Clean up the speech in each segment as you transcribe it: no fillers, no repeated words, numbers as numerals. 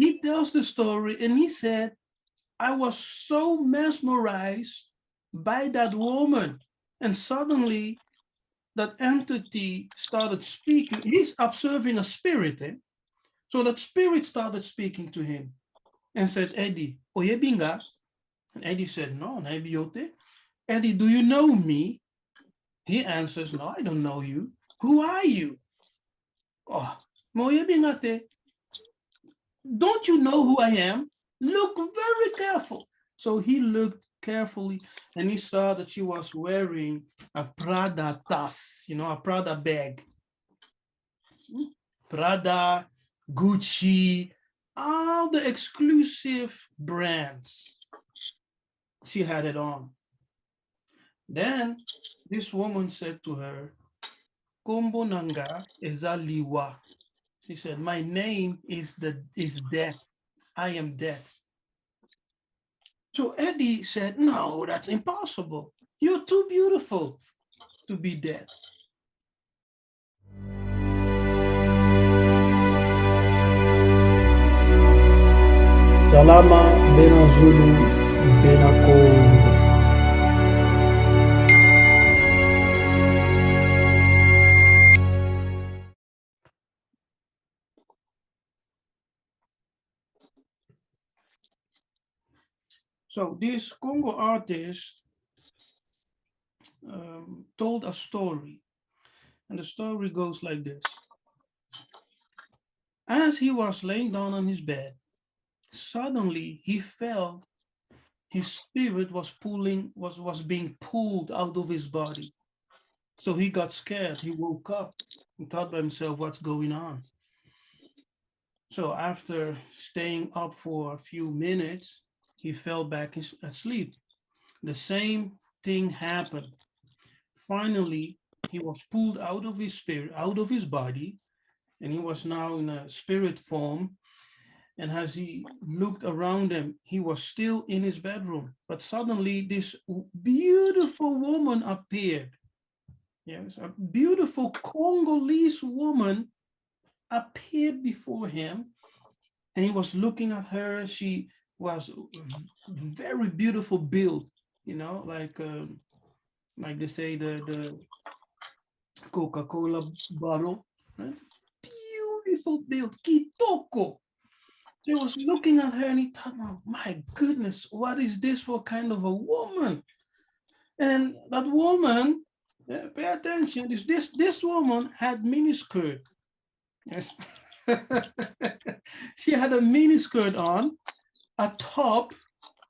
he tells the story and he said, I was so mesmerized by that woman. And suddenly that entity started speaking. He's observing a spirit. So that spirit started speaking to him and said, Eddie, oye binga. And Eddie said, no, Nebiote. Eddie, do you know me? He answers, no, I don't know you. Who are you? Oh, moye bingate. Don't you know who I am? Look very careful. So he looked carefully and he saw that she was wearing a Prada tas, a Prada bag. Prada, Gucci, all the exclusive brands. She had it on. Then this woman said to her, Kombo Nanga Ezaliwa. She said, my name is death. I am death. So Eddie said, no, that's impossible. You're too beautiful to be dead. Salama Bena Zulu Bena Congo. So this Congo artist told a story, and the story goes like this. As he was laying down on his bed, suddenly he felt his spirit was being pulled out of his body. So he got scared. He woke up and thought by himself, what's going on? So after staying up for a few minutes, he fell back asleep. The same thing happened. Finally, he was pulled out of his spirit, out of his body, and he was now in a spirit form. And as he looked around him, he was still in his bedroom. But suddenly, this beautiful woman appeared. Yes, a beautiful Congolese woman appeared before him, and he was looking at her. She was very beautiful build, like they say the Coca-Cola bottle, right? Beautiful build, kitoko. He was looking at her and he thought, oh, my goodness, what is this for kind of a woman? And that woman, pay attention, this woman had miniskirt. Yes. She had a miniskirt on, a top,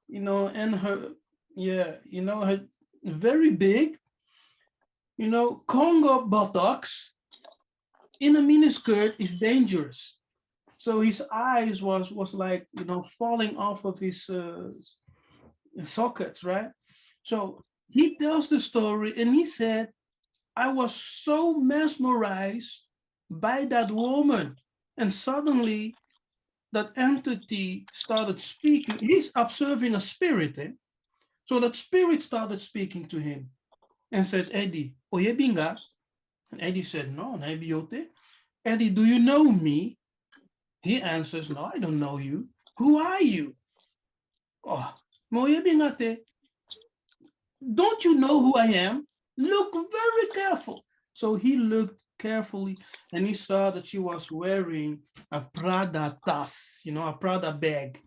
and her, her very big, Congo buttocks in a miniskirt is dangerous. So his eyes was like, falling off of his sockets, right? So he tells the story and he said, I was so mesmerized by that woman. And suddenly that entity started speaking. He's observing a spirit. So that spirit started speaking to him and said, Eddie, oye binga. And Eddie said, no, Nebiote. Eddie, do you know me? He answers, no, I don't know you. Who are you? Oh, moye bingate. Don't you know who I am? Look very careful. So he looked carefully and he saw that she was wearing a Prada tas, a Prada bag.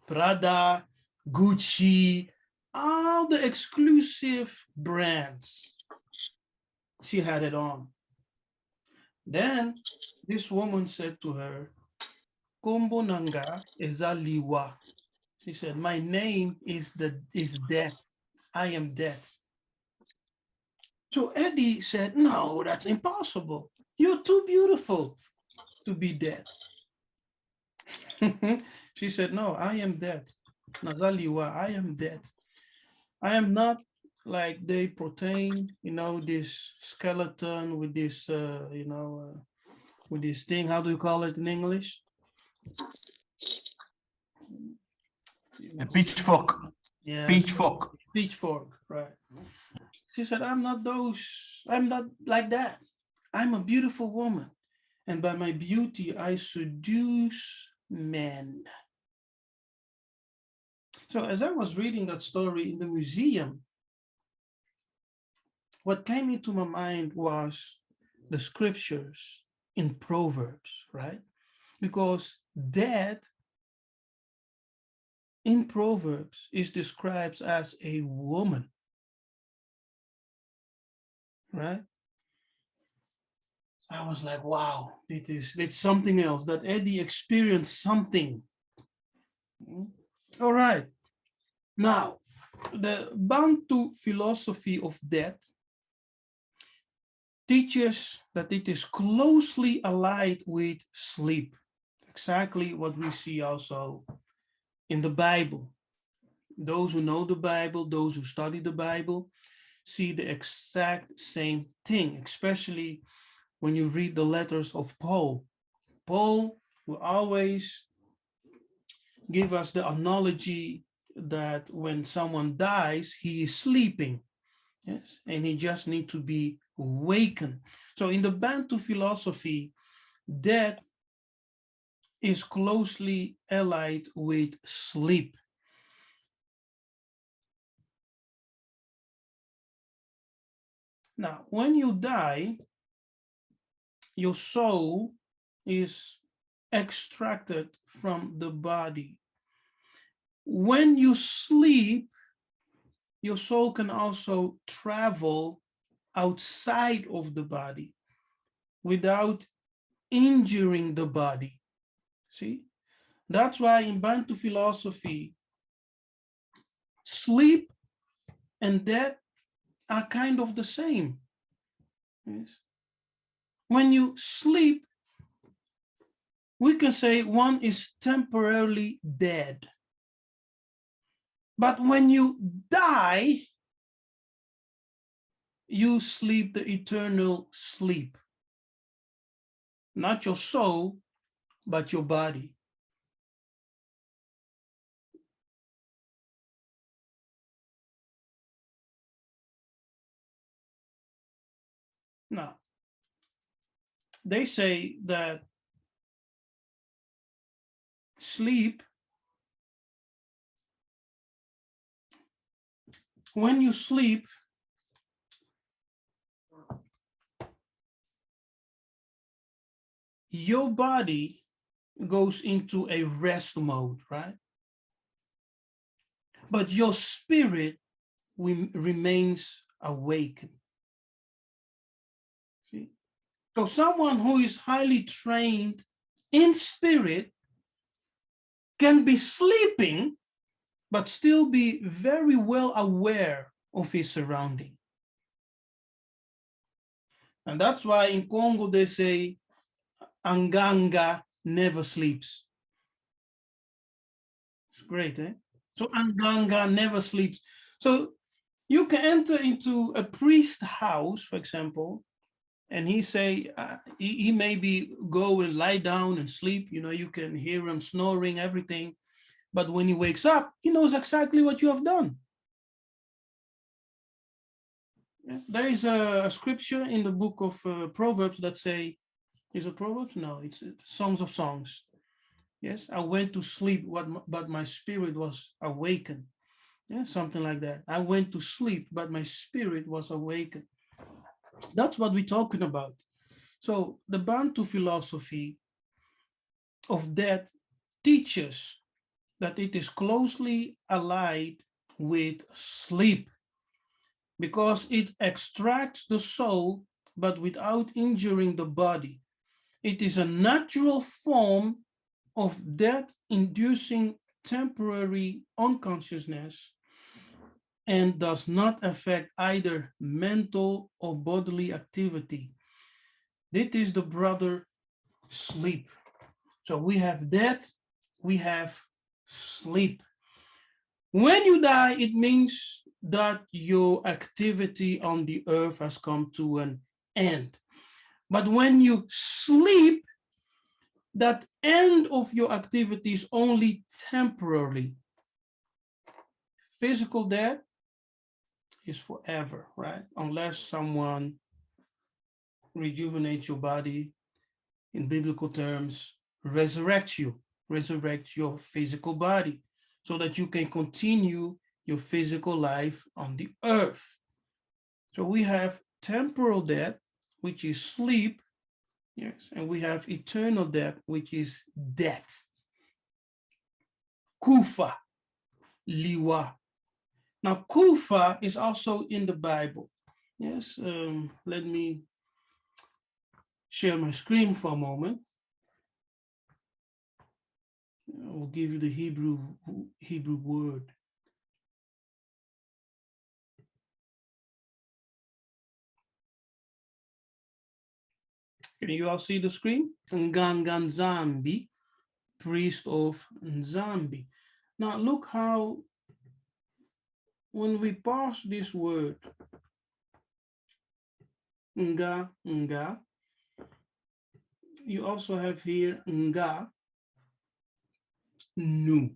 Prada, Gucci, all the exclusive brands. She had it on. Then this woman said to her, Kombo Nanga Ezaliwa. She said, my name is death. I am death. So Eddie said, no, that's impossible. You're too beautiful to be dead. She said, no, I am dead. Nazaliwa, I am dead. I am not like they protein, this skeleton with this, with this thing. How do you call it in English? A pitchfork. Yes, Pitchfork. pitchfork, right. She said, I'm not like that. I'm a beautiful woman. and by my beauty I seduce men. So as I was reading that story in the museum, what came into my mind was the scriptures in Proverbs, right? Because death in Proverbs is described as a woman, right? I was like, wow, it's something else, that Eddie experienced something. All right. Now, the Bantu philosophy of death teaches that it is closely allied with sleep. Exactly what we see also in the Bible. Those who know the Bible, those who study the Bible, see the exact same thing, especially when you read the letters of Paul. Paul will always give us the analogy that when someone dies, he is sleeping, yes, and he just needs to be awakened. So in the Bantu philosophy, death is closely allied with sleep. Now, when you die, your soul is extracted from the body. When you sleep, your soul can also travel outside of the body without injuring the body. See, that's why in Bantu philosophy, sleep and death are kind of the same. Yes. When you sleep, we can say one is temporarily dead. But when you die, you sleep the eternal sleep. Not your soul, but your body. Now, they say that sleep, when you sleep, your body goes into a rest mode, right? But your spirit remains awake. See? So someone who is highly trained in spirit can be sleeping, but still be very well aware of his surrounding. And that's why in Congo they say, Anganga never sleeps. It's great, eh? So Anganga never sleeps. So you can enter into a priest house, for example, and he say, he maybe go and lie down and sleep. You know, you can hear him snoring, everything. But when he wakes up, he knows exactly what you have done. There is a scripture in the book of Proverbs that say, is it Proverbs? No, it's Songs of Songs. Yes, I went to sleep, but my spirit was awakened. Yeah, something like that. I went to sleep, but my spirit was awakened. That's what we're talking about. So the Bantu philosophy of death teaches that it is closely allied with sleep because it extracts the soul, but without injuring the body. It is a natural form of death-inducing temporary unconsciousness and does not affect either mental or bodily activity. This is the brother sleep. So we have death, we have sleep. When you die, it means that your activity on the earth has come to an end. But when you sleep, that end of your activity is only temporarily. Physical death is forever, right? Unless someone rejuvenates your body in biblical terms, resurrect your physical body, so that you can continue your physical life on the earth. So we have temporal death, which is sleep, yes, and we have eternal death, which is death. Kufa, liwa. Now, kufa is also in the Bible. Yes, let me share my screen for a moment. I will give you the Hebrew word. Can you all see the screen? Nganganzambi, priest of Nzambi. Now look how, when we parse this word, nga, you also have here nga, nu,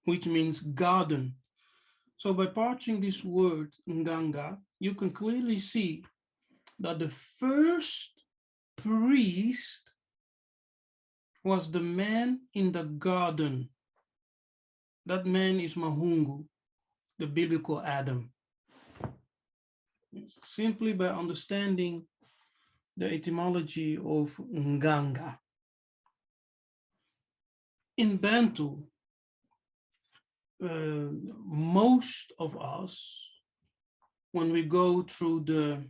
which means garden. So by parsing this word, nganga, you can clearly see that the first priest was the man in the garden. That man is Mahungu, the biblical Adam. Simply by understanding the etymology of nganga. In Bantu, most of us, when we go through the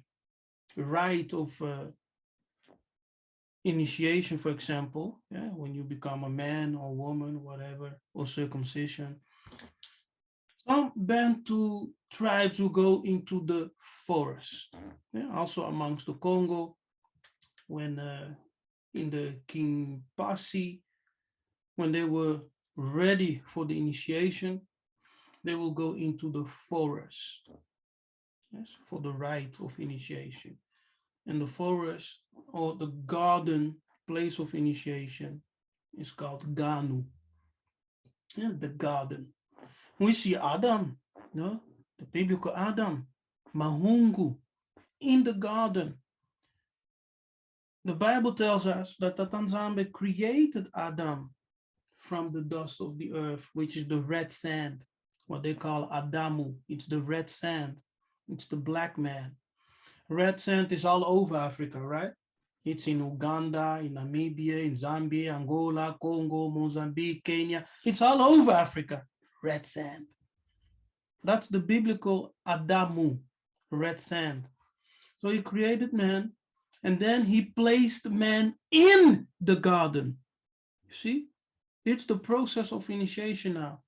rite of initiation, for example, yeah, when you become a man or woman, whatever, or circumcision, some Bantu tribes will go into the forest. Yeah, also amongst the Congo, when in the King Pasi, when they were ready for the initiation, they will go into the forest, yes, for the rite of initiation. And the forest, or the garden place of initiation, is called Ganu, yeah, the garden. We see Adam, no? The biblical Adam, Mahungu, in the garden. The Bible tells us that Tatanzambe created Adam from the dust of the earth, which is the red sand, what they call Adamu. It's the red sand. It's the black man. Red sand is all over Africa, right? It's in Uganda, in Namibia, in Zambia, Angola, Congo, Mozambique, Kenya. It's all over Africa, red sand. That's the biblical Adamu, red sand. So he created man, and then he placed man in the garden. You see, it's the process of initiation now.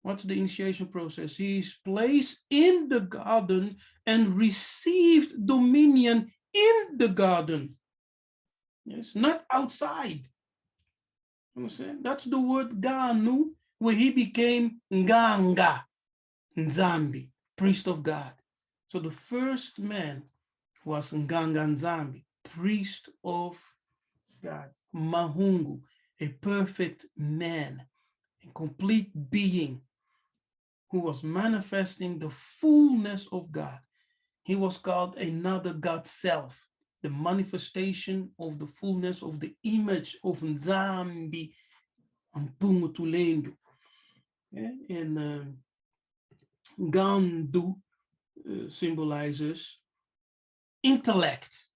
What's the initiation process? He is placed in the garden and received dominion in the garden. Yes, not outside. You understand? That's the word Ganu, where he became Nganga, Nzambi, priest of God. So the first man was Nganga Nzambi, priest of God. Mahungu, a perfect man, a complete being who was manifesting the fullness of God. He was called another God self, the manifestation of the fullness of the image of Nzambi Ampungu Tulendo. And Gandu symbolizes intellect,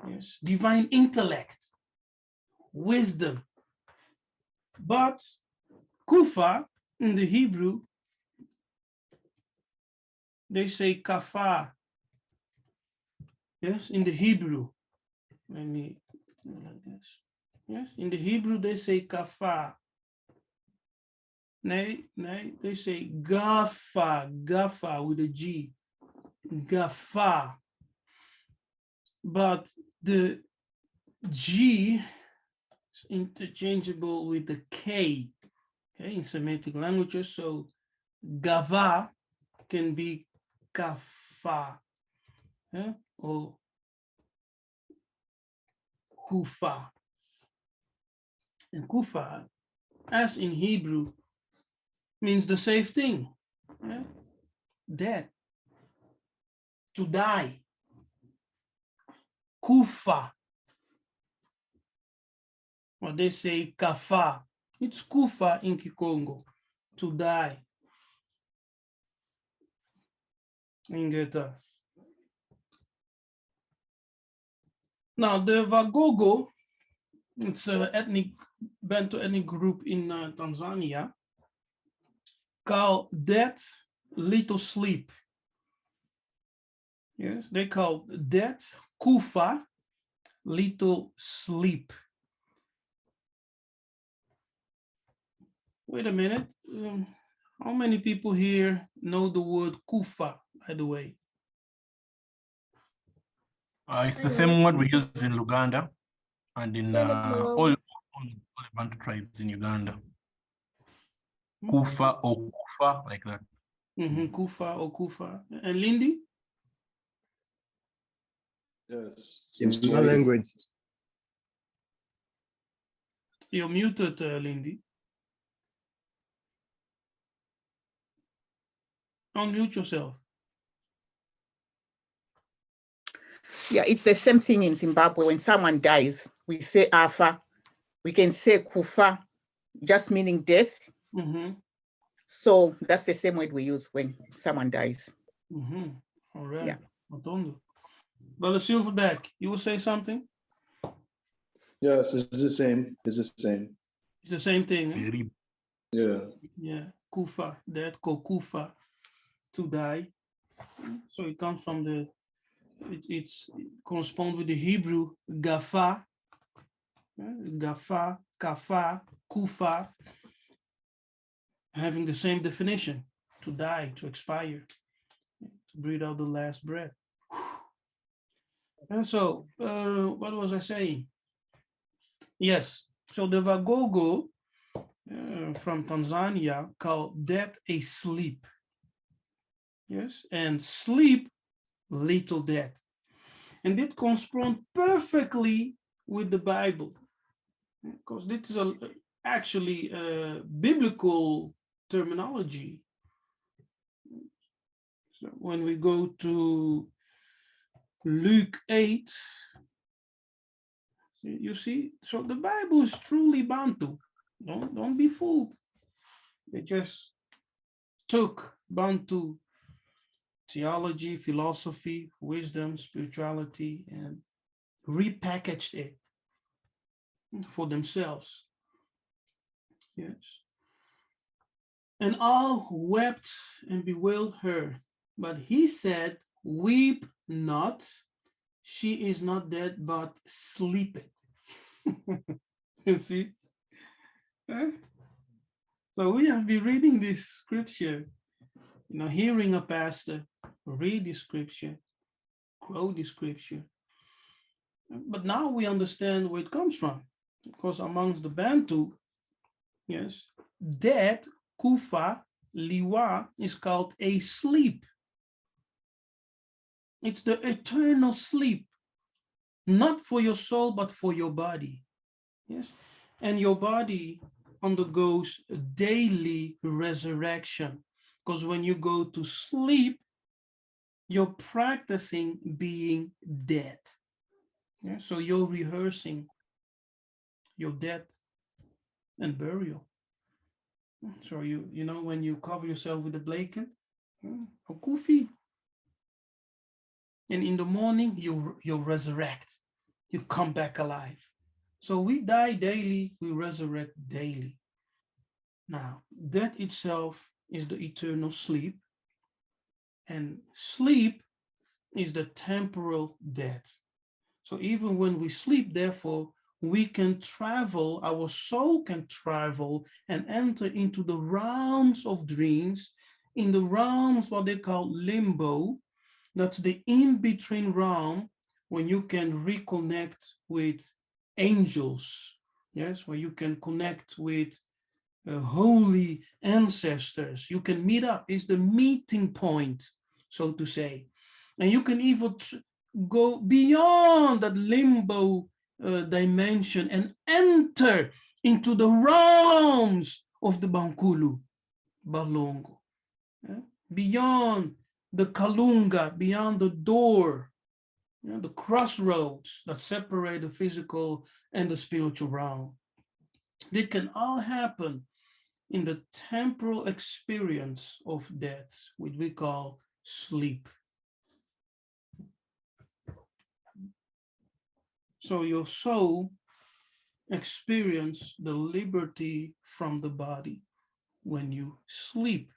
yes, divine intellect, wisdom. But Kufa in the Hebrew, they say kafa. Yes, in the Hebrew. Let me do like this. Yes, in the Hebrew they say kafa. Nay, they say gafa with a G. Gafa. But the G is interchangeable with the K, okay, in Semitic languages. So gava can be kafa, yeah, or kufa. And kufa, as in Hebrew, means the same thing, yeah? Death, to die. Kufa. Or they say kafa. It's kufa in Kikongo, to die. Ingeta. Now the Wagogo, it's an ethnic Bantu ethnic group in Tanzania, call that little sleep. Yes, they call that kufa, little sleep. Wait a minute. How many people here know the word kufa, by the way? It's the same word we use in Luganda and in all the Bantu tribes in Uganda. Kufa or kufa, like that. Kufa or kufa. And Lindy? Yes. In my language. You're muted, Lindy. Unmute yourself. Yeah, it's the same thing in Zimbabwe. When someone dies, we say afa. We can say kufa, just meaning death. So that's the same word we use when someone dies. All right. Yeah. Brother Silverback, you will say something? Yes, it's the same. It's the same. It's the same thing. Eh? Yeah. Yeah. Kufa, death, kufa, to die. So it comes from the, it corresponds with the Hebrew gafa, gafa, kafa, kufa, having the same definition: to die, to expire, to breathe out the last breath. And so, what was I saying? Yes, so the Wagogo from Tanzania called that a sleep. Yes, and sleep, little death. And it corresponds perfectly with the Bible, because this is actually a biblical terminology. So when we go to Luke 8, you see, so the Bible is truly Bantu. Don't be fooled. They just took Bantu theology, philosophy, wisdom, spirituality, and repackaged it for themselves. Yes. And all wept and bewailed her. But he said, weep not. She is not dead, but sleepeth. You see? So we have been reading this scripture, hearing a pastor read the scripture, quote the scripture. But now we understand where it comes from, because amongst the Bantu, yes, that kufa, liwa, is called a sleep. It's the eternal sleep, not for your soul, but for your body. Yes, and your body undergoes daily resurrection, because when you go to sleep, you're practicing being dead. Yeah? So you're rehearsing your death and burial. So you know when you cover yourself with a blanket, a kufi, and in the morning you resurrect, you come back alive. So we die daily, we resurrect daily. Now, death itself is the eternal sleep, and sleep is the temporal death. So even when we sleep, therefore, we can travel, our soul can travel and enter into the realms of dreams, in the realms what they call limbo. That's the in-between realm when you can reconnect with angels, yes, where you can connect with holy ancestors. You can meet up, it's the meeting point, so to say. And you can even go beyond that limbo dimension and enter into the realms of the Bankulu, Balongo. Beyond the Kalunga, beyond the door, the crossroads that separate the physical and the spiritual realm. It can all happen in the temporal experience of death, which we call sleep. So your soul experiences the liberty from the body when you sleep,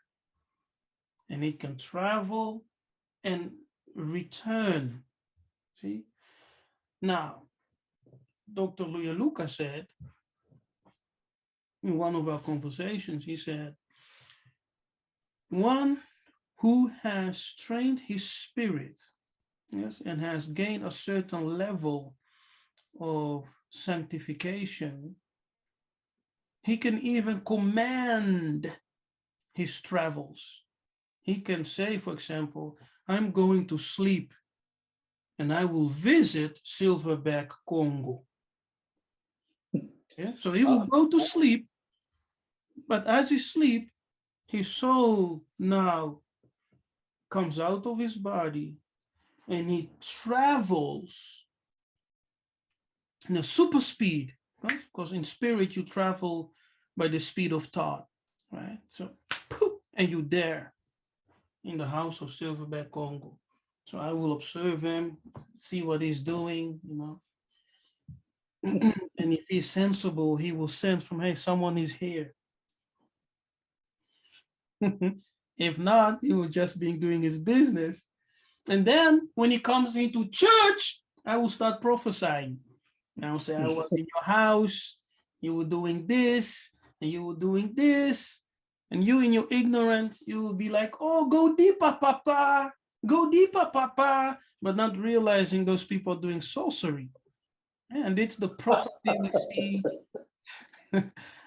and it can travel and return. See? Now, Dr. Luca said in one of our conversations, he said, one who has trained his spirit, yes, and has gained a certain level of sanctification, he can even command his travels. He can say, for example, I'm going to sleep and I will visit Silverback Congo. Yeah? So he will go to sleep, but as he sleeps, his soul now comes out of his body and he travels in a super speed, right? Because in spirit you travel by the speed of thought, right? So, poof, and you're there in the house of Silverback Congo. So I will observe him, see what he's doing, you know. And if he's sensible, he will sense from, hey, someone is here. If not, he was just being doing his business. And then when he comes into church, I will start prophesying. I will say, I was in your house, you were doing this, and you were doing this. And you in your ignorance, you will be like, oh, go deeper, Papa. Go deeper, Papa. But not realizing those people are doing sorcery. And it's the prophecy we see.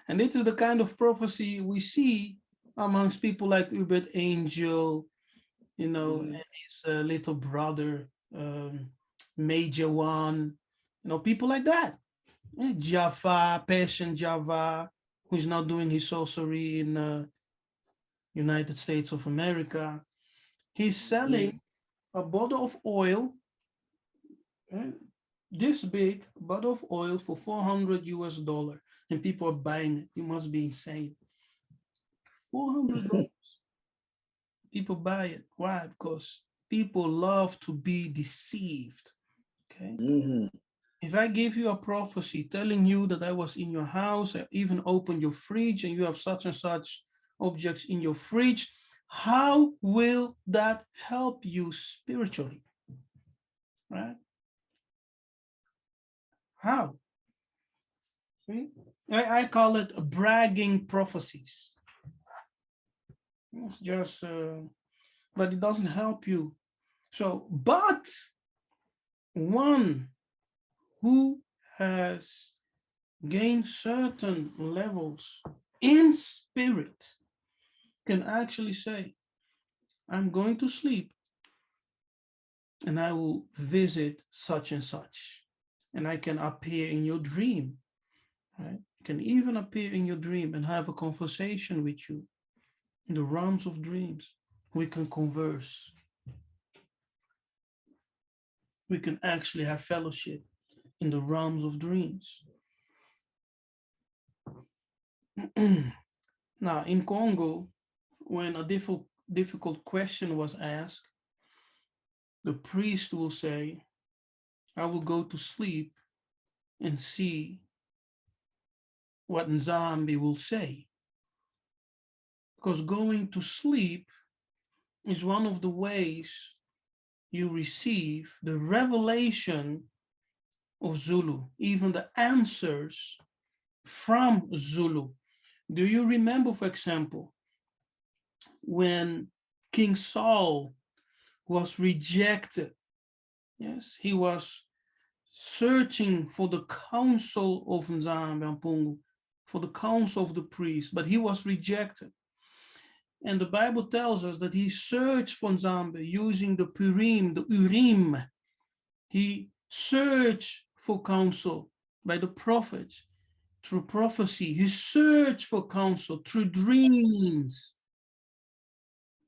And it is the kind of prophecy we see amongst people like Hubert Angel, you know, and his little brother, Major One, you know, people like that. Java, Passion Java, who's now doing his sorcery in United States of America. He's selling a bottle of oil, this big bottle of oil for $400, and people are buying it. You must be insane. $400. People buy it. Why? Because people love to be deceived. Okay. If I give you a prophecy telling you that I was in your house, I even opened your fridge and you have such and such objects in your fridge, how will that help you spiritually? Right? How? See? I call it bragging prophecies. It's just, but it doesn't help you. So, but one who has gained certain levels in spirit can actually say, I'm going to sleep and I will visit such and such. And I can appear in your dream, right? I can even appear in your dream and have a conversation with you in the realms of dreams. We can converse. We can actually have fellowship in the realms of dreams. Now, in Congo, when a difficult question was asked, the priest will say, I will go to sleep and see what Nzambi will say. Because going to sleep is one of the ways you receive the revelation of Zulu, even the answers from Zulu. Do you remember, for example, when King Saul was rejected? Yes, he was searching for the counsel of Nzambi, for the counsel of the priest, but he was rejected. And the Bible tells us that he searched for Nzambi using the Purim, the Urim. He searched for counsel by the prophets through prophecy. He searched for counsel through dreams.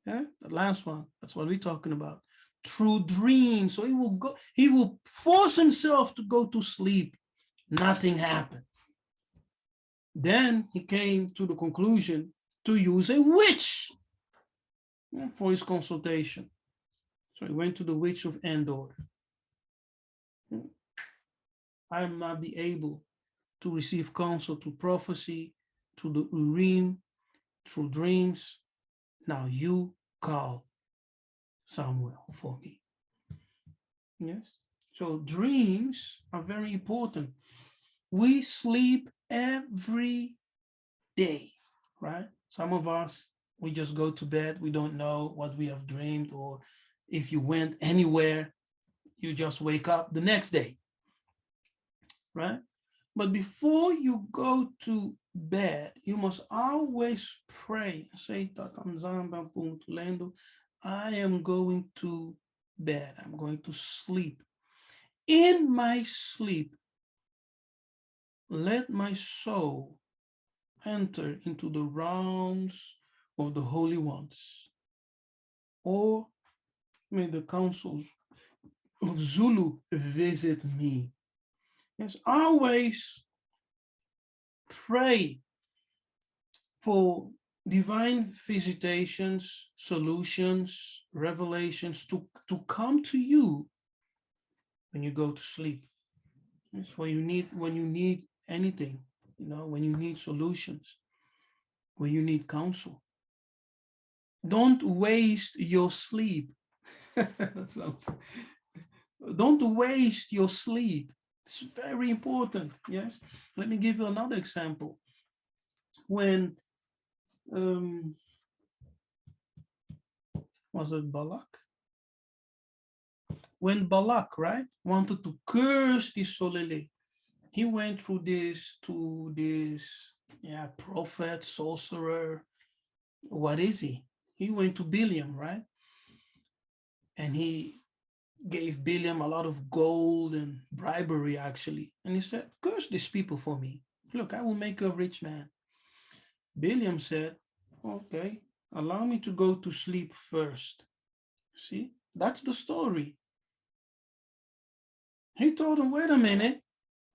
Yeah, the last one, that's what we're talking about. Through dreams. So he will force himself to go to sleep. Nothing happened. Then he came to the conclusion to use a witch for his consultation. So he went to the witch of Endor. I am not be able to receive counsel through prophecy, through the Urim, through dreams. Now you call Samuel for me. Yes. So dreams are very important. We sleep every day, right? Some of us, we just go to bed. We don't know what we have dreamed, or if you went anywhere, you just wake up the next day, right? But before you go to bed, you must always pray. Say, I am going to bed. I'm going to sleep. In my sleep, let my soul enter into the realms of the holy ones, or may the councils of Zulu visit me. Yes, always pray for divine visitations, solutions, revelations to come to you when you go to sleep. It's when you need anything, when you need solutions, when you need counsel. Don't waste your sleep. Don't waste your sleep. It's very important. Yes. Let me give you another example. When was it Balak? When Balak, right, wanted to curse the Solele, he went through this prophet, sorcerer. What is he? He went to Biliam, right? And he gave Biliam a lot of gold and bribery, actually. And he said, curse these people for me. Look, I will make you a rich man. Biliam said, okay, allow me to go to sleep first. See, that's the story. He told him, wait a minute,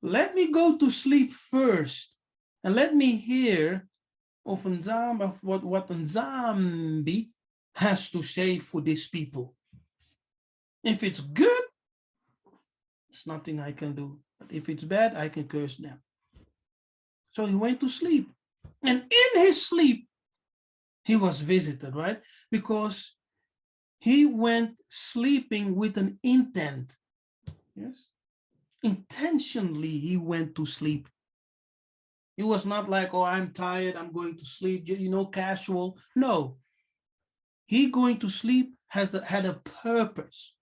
let me go to sleep first and let me hear of what Nzambi has to say for these people. If it's good, it's nothing I can do. But if it's bad, I can curse them. So he went to sleep. And in his sleep, he was visited, right? Because he went sleeping with an intent. Yes. Intentionally, he went to sleep. It was not like, oh, I'm tired, I'm going to sleep, casual. No. He going to sleep had a purpose.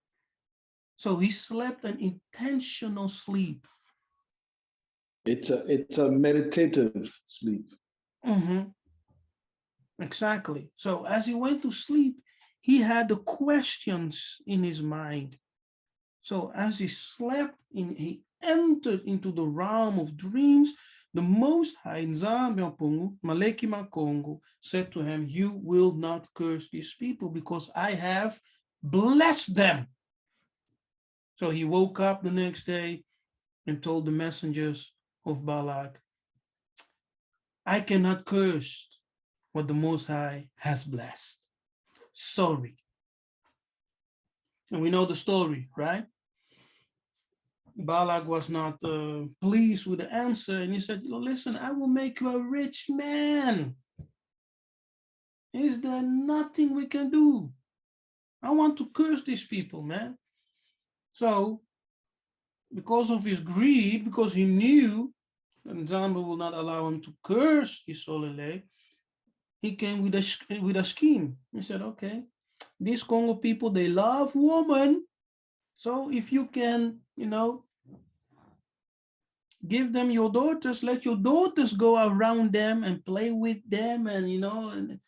So he slept an intentional sleep. It's a meditative sleep. Mm-hmm. Exactly. So as he went to sleep, he had the questions in his mind. So as he slept, he entered into the realm of dreams. The Most High, Maleki Makongo, said to him, you will not curse these people because I have blessed them. So he woke up the next day and told the messengers of Balak, I cannot curse what the Most High has blessed. Sorry. And we know the story, right? Balak was not pleased with the answer, and he said, listen, I will make you a rich man. Is there nothing we can do? I want to curse these people, man. So, because of his greed, because he knew that Nzambe will not allow him to curse Isolele, he came with a scheme. He said, okay, these Congo people, they love women. So if you can, give them your daughters, let your daughters go around them and play with them, and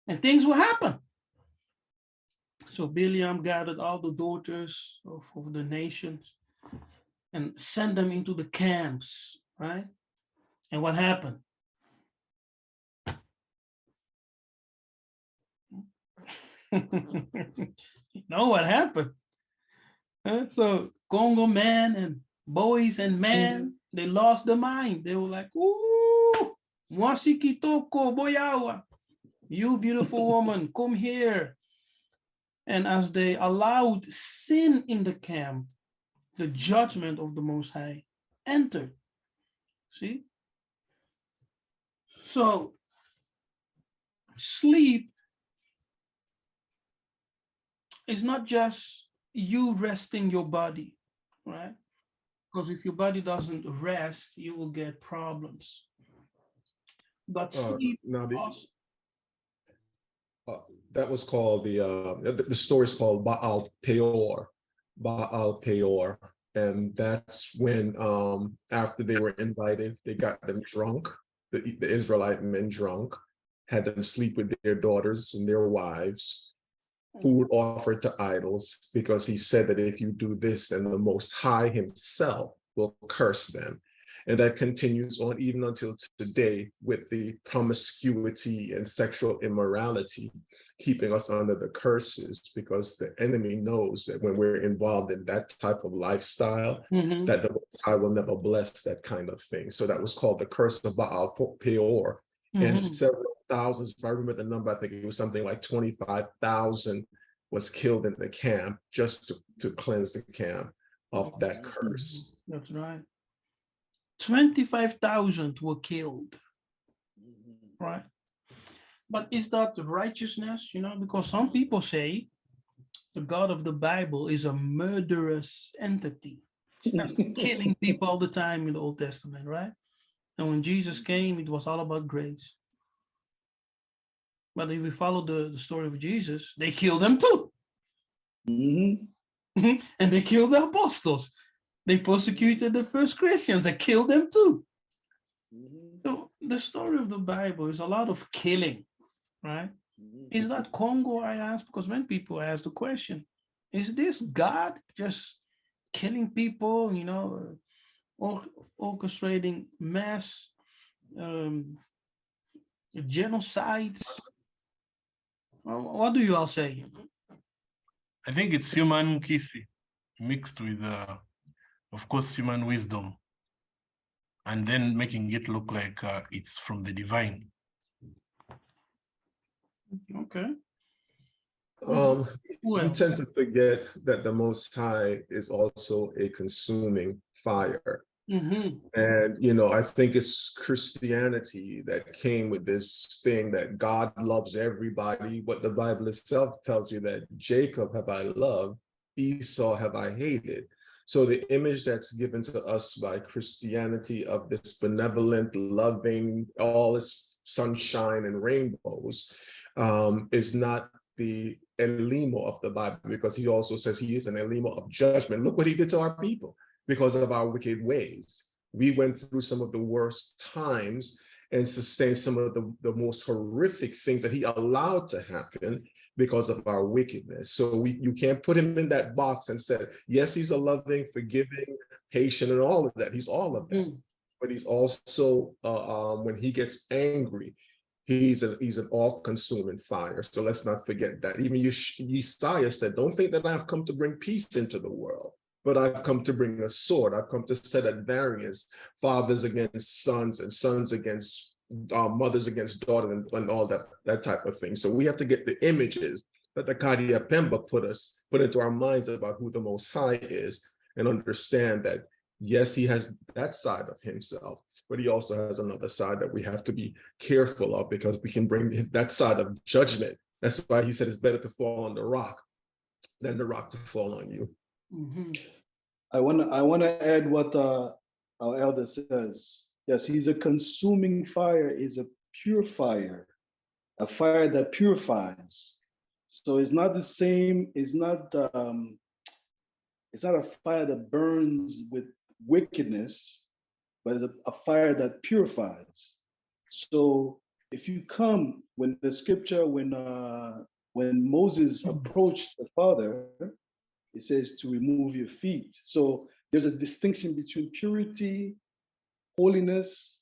and things will happen. So Biliam gathered all the daughters of the nations and sent them into the camps, right? And what happened? You know what happened? So Congo man and boys and men, They lost their mind. They were like, ooh, mwasiki toko boyawa. You beautiful woman, come here. And as they allowed sin in the camp, the judgment of the Most High entered. See? So sleep is not just you resting your body, right? Because if your body doesn't rest, you will get problems. But sleep also. That was called the story is called Baal Peor, and that's when after they were invited, they got them drunk, the Israelite men drunk, had them sleep with their daughters and their wives, food offered to idols, because he said that if you do this, then the Most High himself will curse them. And that continues on even until today with the promiscuity and sexual immorality, keeping us under the curses, because the enemy knows that when we're involved in that type of lifestyle, that the Most High will never bless that kind of thing. So that was called the curse of Baal Peor. And several thousands, if I remember the number, I think it was something like 25,000 was killed in the camp just to cleanse the camp of that curse. That's right. 25,000 were killed, right? But is that righteousness? Because some people say the God of the Bible is a murderous entity, killing people all the time in the Old Testament, right? And when Jesus came, it was all about grace. But if we follow the story of Jesus, they killed them too. And they killed the apostles. They persecuted the first Christians and killed them too. So the story of the Bible is a lot of killing, right? Is that Congo, I ask? Because when people ask the question, is this God just killing people, orchestrating mass genocides? What do you all say? I think it's human kisi mixed with, of course, human wisdom, and then making it look like it's from the divine. Okay. We tend to forget that the Most High is also a consuming fire. And, I think it's Christianity that came with this thing that God loves everybody, but the Bible itself tells you that Jacob have I loved, Esau have I hated. So the image that's given to us by Christianity of this benevolent, loving, all this sunshine and rainbows is not the Elimo of the Bible, because he also says he is an Elimo of judgment. Look what he did to our people because of our wicked ways. We went through some of the worst times and sustained some of the most horrific things that he allowed to happen because of our wickedness. So you can't put him in that box and say, yes, he's a loving, forgiving, patient, and all of that. He's all of that. But he's also, when he gets angry, he's an all-consuming fire. So let's not forget that. Even Yiseka'yah said, don't think that I've come to bring peace into the world, but I've come to bring a sword. I've come to set at variance, fathers against sons and sons against mothers against daughters and all that type of thing. So we have to get the images that the Kadia Pemba put into our minds about who the Most High is, and understand that, yes, he has that side of himself, but he also has another side that we have to be careful of, because we can bring that side of judgment. That's why he said it's better to fall on the rock than the rock to fall on you. I want to add what our elder says. Yes, he's a consuming fire, is a purifier, a fire that purifies. So it's not the same. It's not a fire that burns with wickedness, but it's a fire that purifies. So if you come, when the scripture, when Moses approached the Father, it says to remove your feet. So there's a distinction between purity, holiness,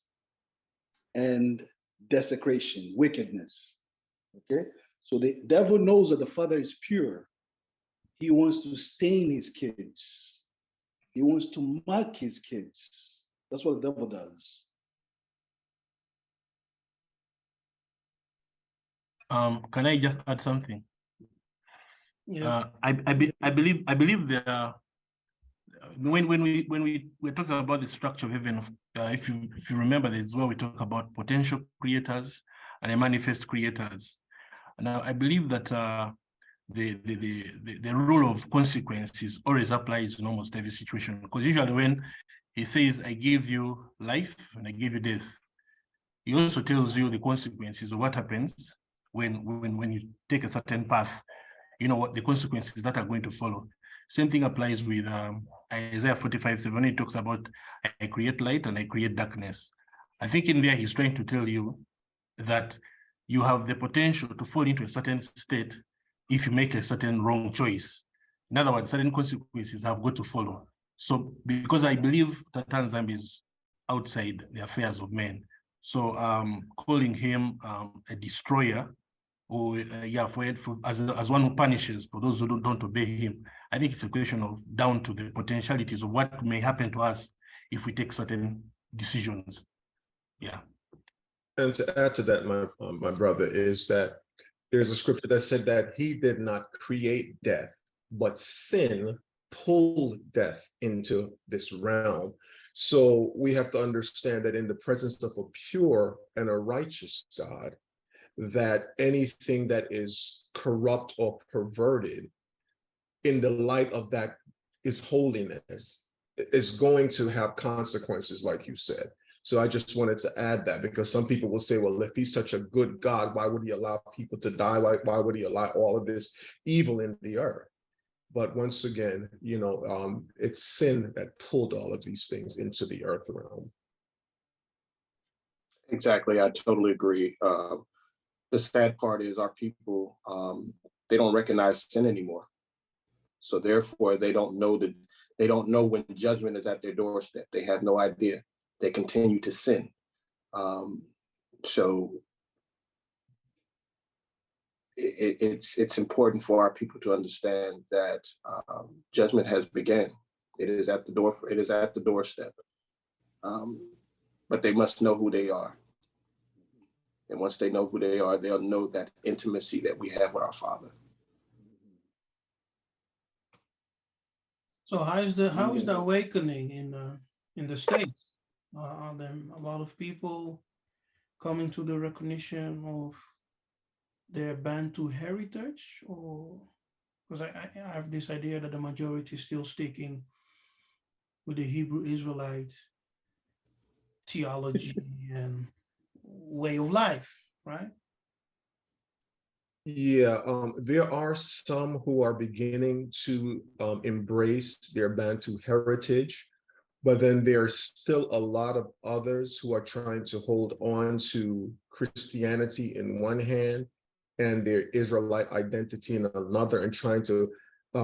and desecration, wickedness. Okay, so the devil knows that the Father is pure. He wants to stain his kids. He wants to mock his kids. That's what the devil does. Can I just add something? Yes. I believe there are, when we're talking about the structure of heaven, if you remember, this is where we talk about potential creators and manifest creators. Now I believe that the rule of consequences always applies in almost every situation, because usually when he says, I give you life and I give you death, he also tells you the consequences of what happens when you take a certain path, you know what the consequences that are going to follow. Same thing applies with Isaiah 45:7. He talks about, I create light and I create darkness. I think in there he's trying to tell you that you have the potential to fall into a certain state if you make a certain wrong choice. In other words, certain consequences have got to follow. So because I believe that Tanzam is outside the affairs of men, so calling him a destroyer, or as one who punishes for those who don't obey him, I think it's a question of down to the potentialities of what may happen to us if we take certain decisions. Yeah. And to add to that, my brother, is that there's a scripture that said that he did not create death, but sin pulled death into this realm. So we have to understand that in the presence of a pure and a righteous God, that anything that is corrupt or perverted in the light of that is holiness, is going to have consequences, like you said. So I just wanted to add that, because some people will say, well, if he's such a good God, why would he allow people to die? Why would he allow all of this evil in the earth? But once again, you know, it's sin that pulled all of these things into the earth realm. Exactly, I totally agree. The sad part is our people, they don't recognize sin anymore. So therefore, they don't know when judgment is at their doorstep. They have no idea. They continue to sin. So it's important for our people to understand that judgment has begun. It is at the door. It is at the doorstep. But they must know who they are. And once they know who they are, they'll know that intimacy that we have with our Father. So how is the awakening in the States? Are there a lot of people coming to the recognition of their Bantu heritage, or because I have this idea that the majority is still sticking with the Hebrew Israelite theology and way of life, right? Yeah, there are some who are beginning to embrace their Bantu heritage, but then there's still a lot of others who are trying to hold on to Christianity in one hand and their Israelite identity in another, and trying to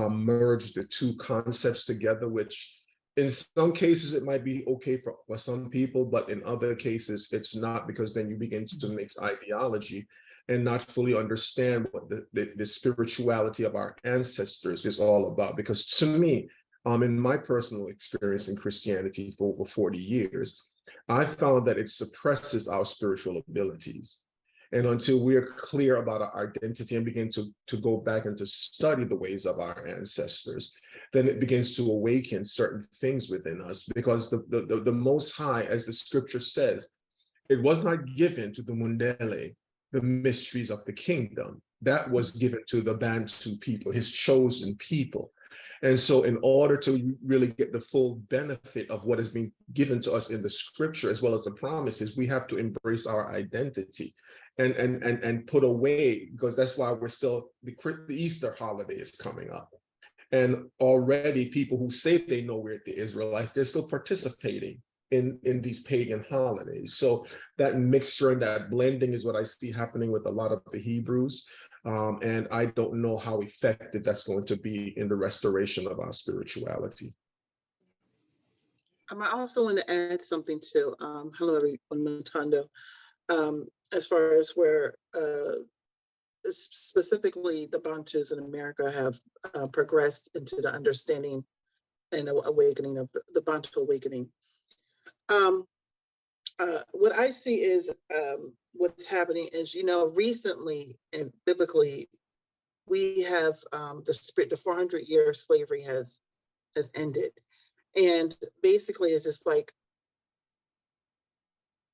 merge the two concepts together, which in some cases it might be okay for some people, but in other cases it's not, because then you begin to mix ideology and not fully understand what the spirituality of our ancestors is all about. Because to me, in my personal experience in Christianity for over 40 years, I found that it suppresses our spiritual abilities. And until we're clear about our identity and begin to go back and to study the ways of our ancestors, then it begins to awaken certain things within us. Because the Most High, as the scripture says, it was not given to the Mundele, the mysteries of the kingdom. That was given to the Bantu people, his chosen people. And so in order to really get the full benefit of what is being given to us in the scripture, as well as the promises, we have to embrace our identity and put away, because that's why we're still, the Easter holiday is coming up. And already people who say they know we're the Israelites, they're still participating in these pagan holidays. So that mixture and that blending is what I see happening with a lot of the Hebrews. And I don't know how effective that's going to be in the restoration of our spirituality. I also want to add something to, hello everyone, Montando, as far as where specifically the Bantus in America have progressed into the understanding and awakening of the Bantu awakening. What I see is what's happening is, recently and biblically, we have the 400-year slavery has ended. And basically, it's just like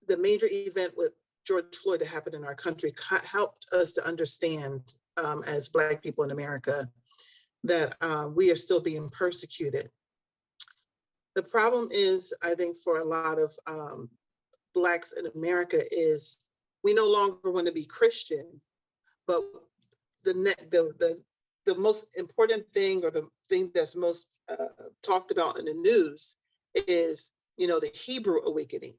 the major event with George Floyd that happened in our country helped us to understand, as Black people in America, that we are still being persecuted. The problem is, I think, for a lot of Blacks in America is we no longer want to be Christian, but the most important thing, or the thing that's most talked about in the news, is the Hebrew awakening.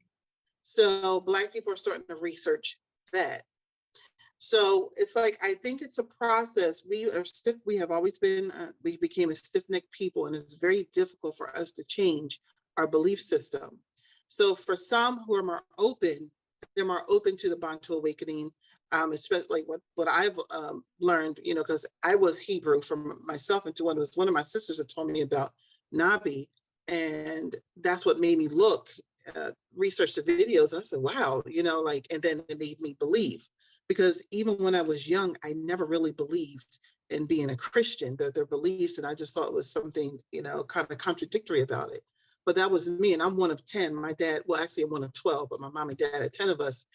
So Black people are starting to research that. So it's like, I think it's a process. We are stiff. We have always been. We became a stiff-necked people, and it's very difficult for us to change our belief system. So for some who are more open, they're more open to the Bantu awakening, especially like what I've learned, because I was Hebrew from myself, and one of my sisters had told me about Nabi, and that's what made me research the videos, and I said, wow, and then it made me believe, because even when I was young, I never really believed in being a Christian, their beliefs, and I just thought it was something, kind of contradictory about it. But that was me, and I'm one of 10. My dad, well, actually, I'm one of 12, but my mom and dad had 10 of us.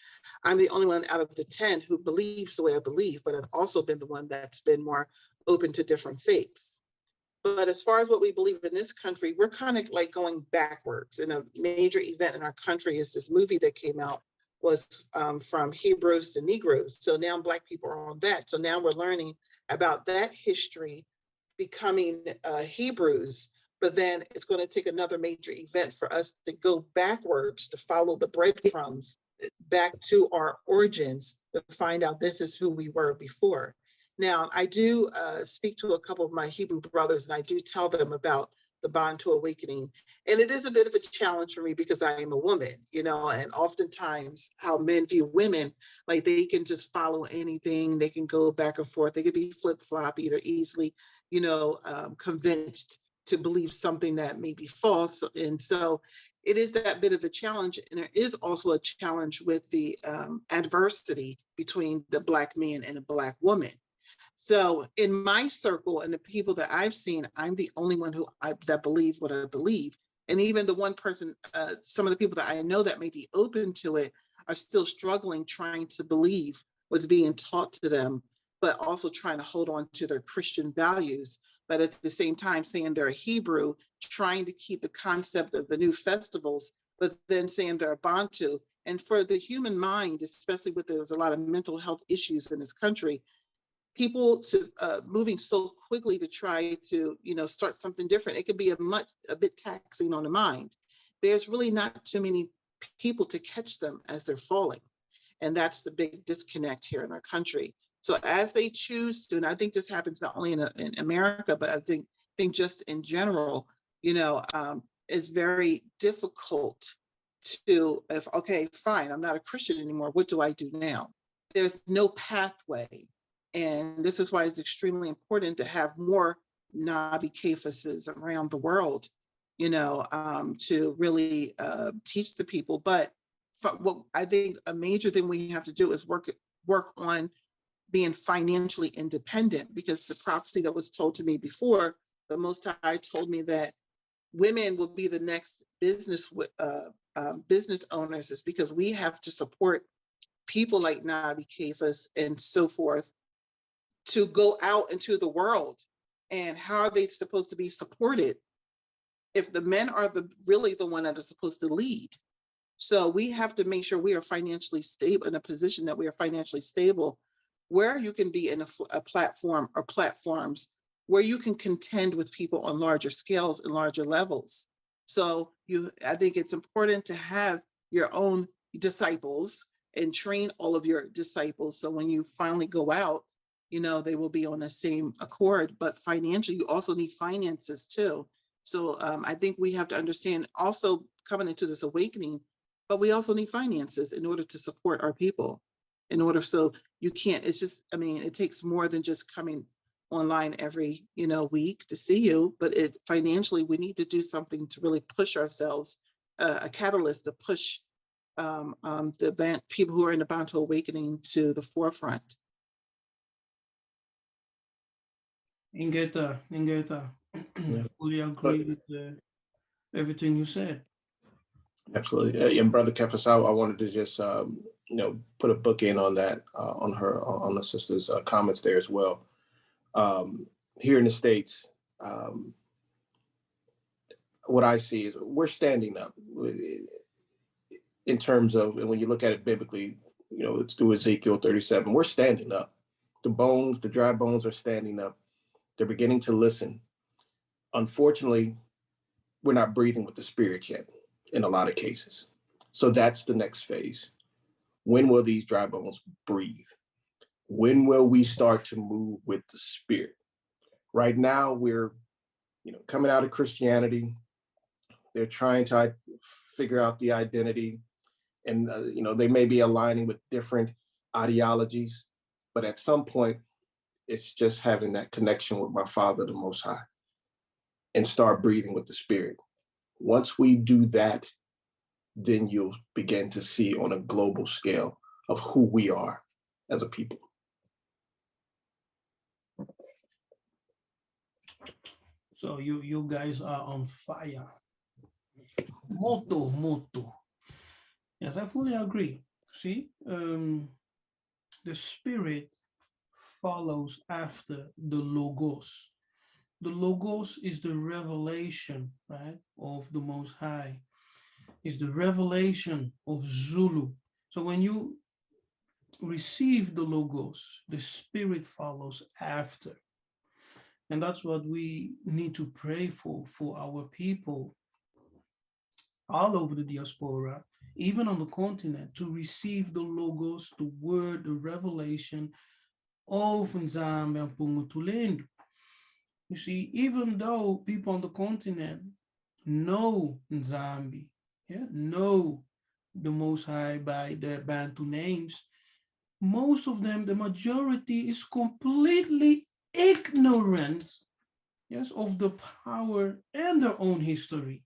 I'm the only one out of the 10 who believes the way I believe, but I've also been the one that's been more open to different faiths. But as far as what we believe in this country, we're kind of like going backwards. And a major event in our country is this movie that came out, was from Hebrews to Negroes. So now Black people are on that. So now we're learning about that history becoming Hebrews. But then it's going to take another major event for us to go backwards, to follow the breadcrumbs back to our origins, to find out this is who we were before. Now, I do speak to a couple of my Hebrew brothers, and I do tell them about the Bantu awakening. And it is a bit of a challenge for me because I am a woman, and oftentimes how men view women, like they can just follow anything, they can go back and forth, they could be flip-flop, either easily, convinced to believe something that may be false. And so it is that bit of a challenge. And there is also a challenge with the adversity between the Black man and a Black woman. So in my circle and the people that I've seen, I'm the only one that believes what I believe. And even the one person, some of the people that I know that may be open to it are still struggling, trying to believe what's being taught to them, but also trying to hold on to their Christian values. But at the same time, saying they're a Hebrew, trying to keep the concept of the new festivals, but then saying they're a Bantu. And for the human mind, especially with there's a lot of mental health issues in this country, people moving so quickly to try to, start something different, it can be a bit taxing on the mind. There's really not too many people to catch them as they're falling. And that's the big disconnect here in our country. So as they choose to, and I think this happens not only in America, but I think just in general, it's very difficult to, okay, fine, I'm not a Christian anymore. What do I do now? There's no pathway. And this is why it's extremely important to have more Nabi Kefases around the world, to really teach the people. But what I think a major thing we have to do is work on being financially independent, because the prophecy that was told to me before, the Most High told me that women will be the next business owners, is because we have to support people like Nabi Kefas and so forth to go out into the world. And how are they supposed to be supported if the men are really the one that are supposed to lead? So we have to make sure we are financially stable, in a position that we are financially stable, where you can be in a platform or platforms where you can contend with people on larger scales and larger levels. So I think it's important to have your own disciples and train all of your disciples. So when you finally go out, they will be on the same accord. But financially, you also need finances too. So I think we have to understand, also coming into this awakening, but we also need finances in order to support our people. So you can't, it's just, it takes more than just coming online every, week to see you, but financially, we need to do something to really push ourselves a catalyst to push the people who are in the Bantu awakening to the forefront. Ingeta, I fully agree with everything you said. Absolutely. And Brother Kefas, I wanted to just, put a bookend on that, on the sister's comments there as well. Here in the States, what I see is we're standing up in terms of, and when you look at it biblically, it's through Ezekiel 37, we're standing up. The dry bones are standing up. They're beginning to listen. Unfortunately, we're not breathing with the Spirit yet in a lot of cases. So that's the next phase. When will these dry bones breathe? When will we start to move with the Spirit? Right now, we're coming out of Christianity. They're trying to figure out the identity, and they may be aligning with different ideologies, but at some point, it's just having that connection with my Father, the Most High, and start breathing with the Spirit. Once we do that, then you'll begin to see on a global scale of who we are as a people. So you guys are on fire. Moto. Yes, I fully agree. See, the Spirit follows after the Logos. The Logos is the revelation, right, of the Most High. Is the revelation of Zulu. So when you receive the Logos, the Spirit follows after. And that's what we need to pray for our people all over the diaspora, even on the continent, to receive the Logos, the word, the revelation of Nzambe and Pungutulendo. You see, even though people on the continent know Nzambe, know the Most High by their Bantu names, most of them, the majority, is completely ignorant, yes, of the power and their own history.